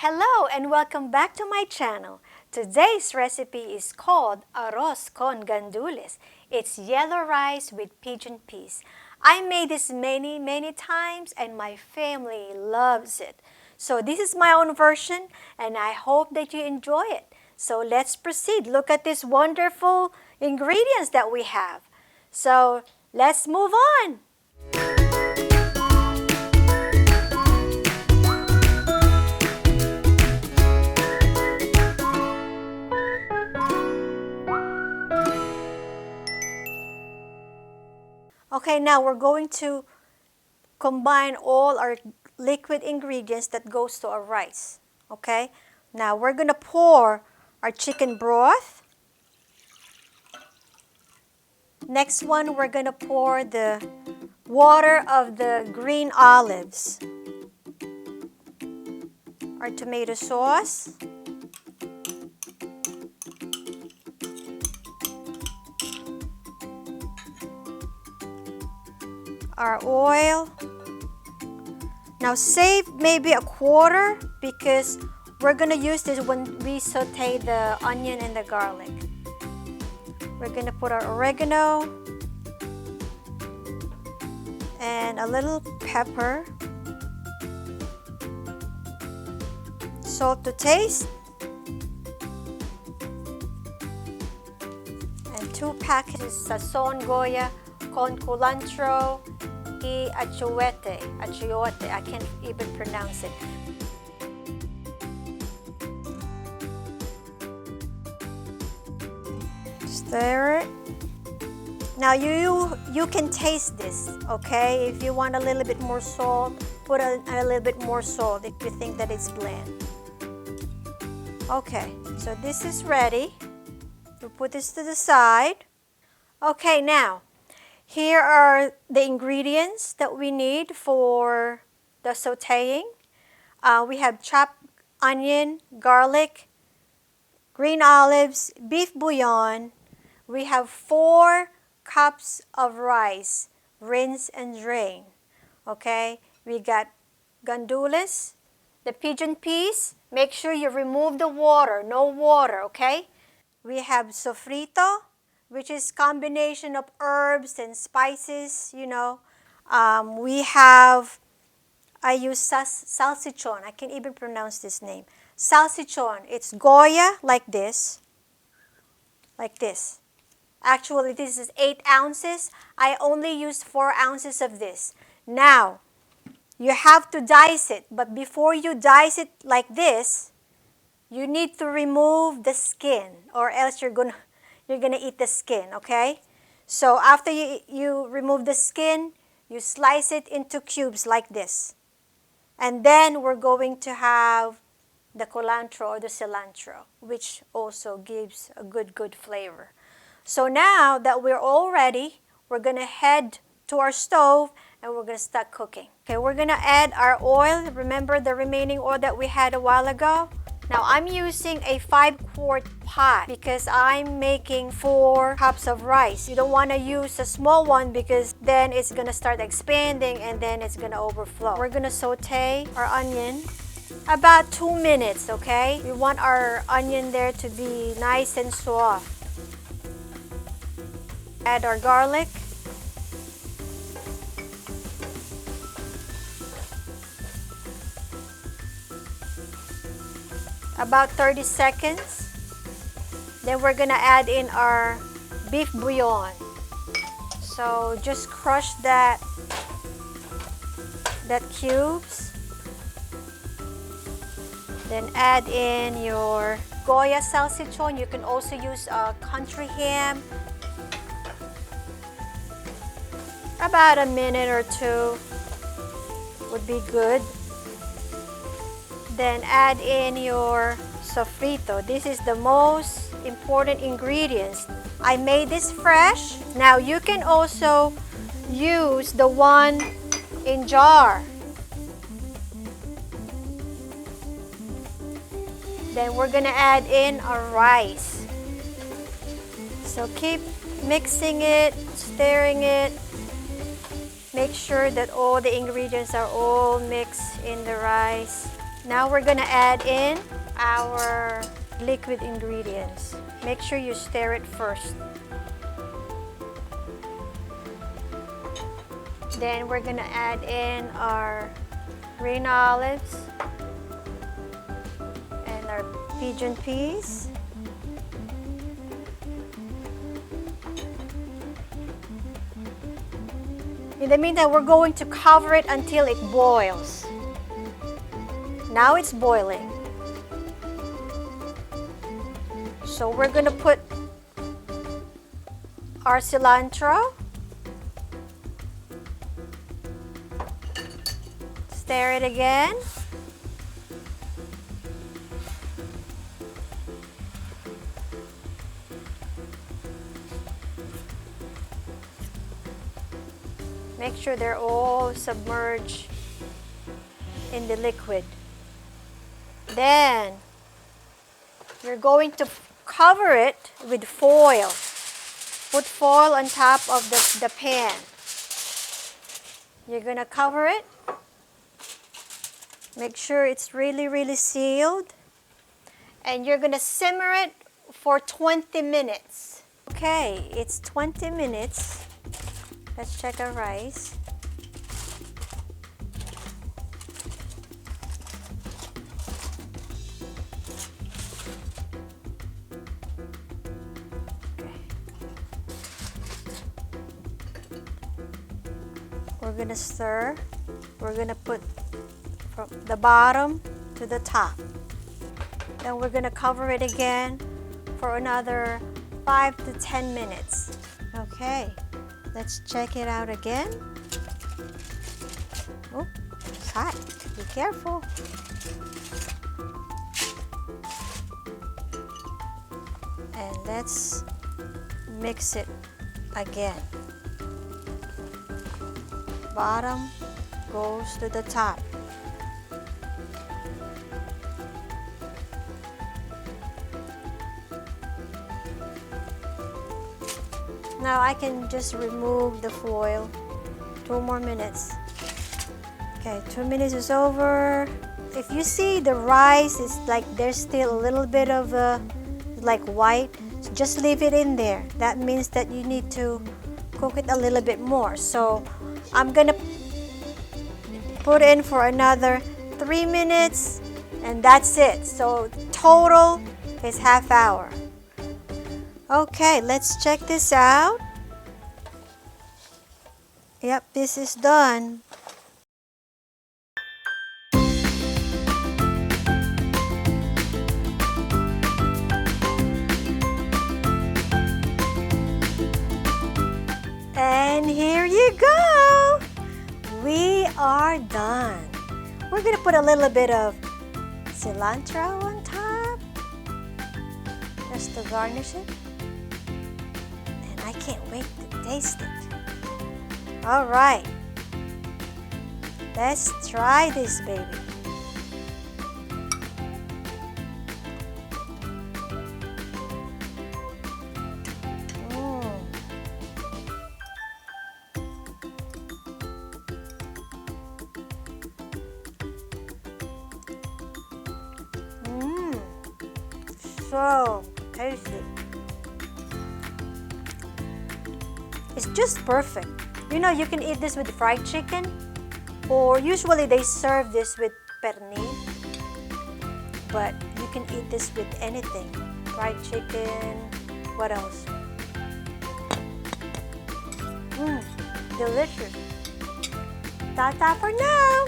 Hello and welcome back to my channel. Today's recipe is called Arroz con Gandules. It's yellow rice with pigeon peas. I made this many times and my family loves it. So this is my own version and I hope that you enjoy it. So let's proceed. Look at these wonderful ingredients that we have. So let's move on. Okay, now we're going to combine all our liquid ingredients that goes to our rice. Okay, now we're going to pour our chicken broth. Next one, we're going to pour the water of the green olives. Our tomato sauce. Our oil. Now save maybe a quarter because we're going to use this when we saute the onion and the garlic. We're going to put our oregano and a little pepper, salt to taste, and 2 packets Sazon Goya con cilantro y achiote. I can't even pronounce it. Stir it. Now you can taste this, okay? If you want a little bit more salt, put a little bit more salt if you think that it's bland. Okay, so this is ready. We'll put this to the side. Okay, now here are the ingredients that we need for the sauteing. We have chopped onion, garlic, green olives, beef bouillon. We have 4 cups of rice, rinse and drain. Okay, we got gandules, the pigeon peas. Make sure you remove the water, no water, okay? We have sofrito, which is combination of herbs and spices, you know. I use salsichon. I can't even pronounce this name. Salsichon. It's Goya like this. Like this. Actually, this is 8 ounces. I only used 4 ounces of this. Now, you have to dice it. But before you dice it like this, you need to remove the skin or else you're gonna eat the skin, okay? So after you remove the skin, you slice it into cubes like this. And then we're going to have the cilantro or the cilantro, which also gives a good flavor. So now that we're all ready, we're going to head to our stove and we're going to start cooking. Okay, we're going to add our oil. Remember the remaining oil that we had a while ago? Now I'm using a 5-quart pot because I'm making 4 cups of rice. You don't want to use a small one because then it's going to start expanding and then it's going to overflow. We're going to saute our onion about 2 minutes, okay? We want our onion there to be nice and soft. Add our garlic. About 30 seconds. Then we're gonna add in our beef bouillon. So just crush that cubes. Then add in your Goya Salsichon. You can also use country ham. About a minute or 2 would be good. Then add in your sofrito. This is the most important ingredients. I made this fresh. Now you can also use the one in jar. Then we're gonna add in our rice. So keep mixing it, stirring it. Make sure that all the ingredients are all mixed in the rice. Now we're gonna add in our liquid ingredients. Make sure you stir it first. Then we're gonna add in our green olives and our pigeon peas. In the meantime, we're going to cover it until it boils. Now it's boiling. So we're gonna put our cilantro. Stir it again. Make sure they're all submerged in the liquid. Then you're going to cover it with foil. Put foil on top of the pan. You're gonna cover it. Make sure it's really sealed. And you're gonna simmer it for 20 minutes. Okay, it's 20 minutes. Let's check our rice. We're gonna stir. We're gonna put from the bottom to the top. Then we're gonna cover it again for another 5 to 10 minutes. Okay, let's check it out again. Oh, it's hot. Be careful. And let's mix it again. Bottom goes to the top. Now I can just remove the foil. 2 more minutes. Okay, 2 minutes is over. If you see the rice is like there's still a little bit of like white, just leave it in there. That means that you need to cook it a little bit more. So I'm gonna put in for another 3 minutes and that's it. So total is half hour. Okay, let's check this out. Yep, this is done. And here you go. We are done. We're gonna put a little bit of cilantro on top, just to garnish it. And I can't wait to taste it. All right, let's try this baby. So tasty. It's just perfect. You know, you can eat this with fried chicken, or usually they serve this with pernil, but you can eat this with anything. Fried chicken, what else? Delicious. Ta-ta for now.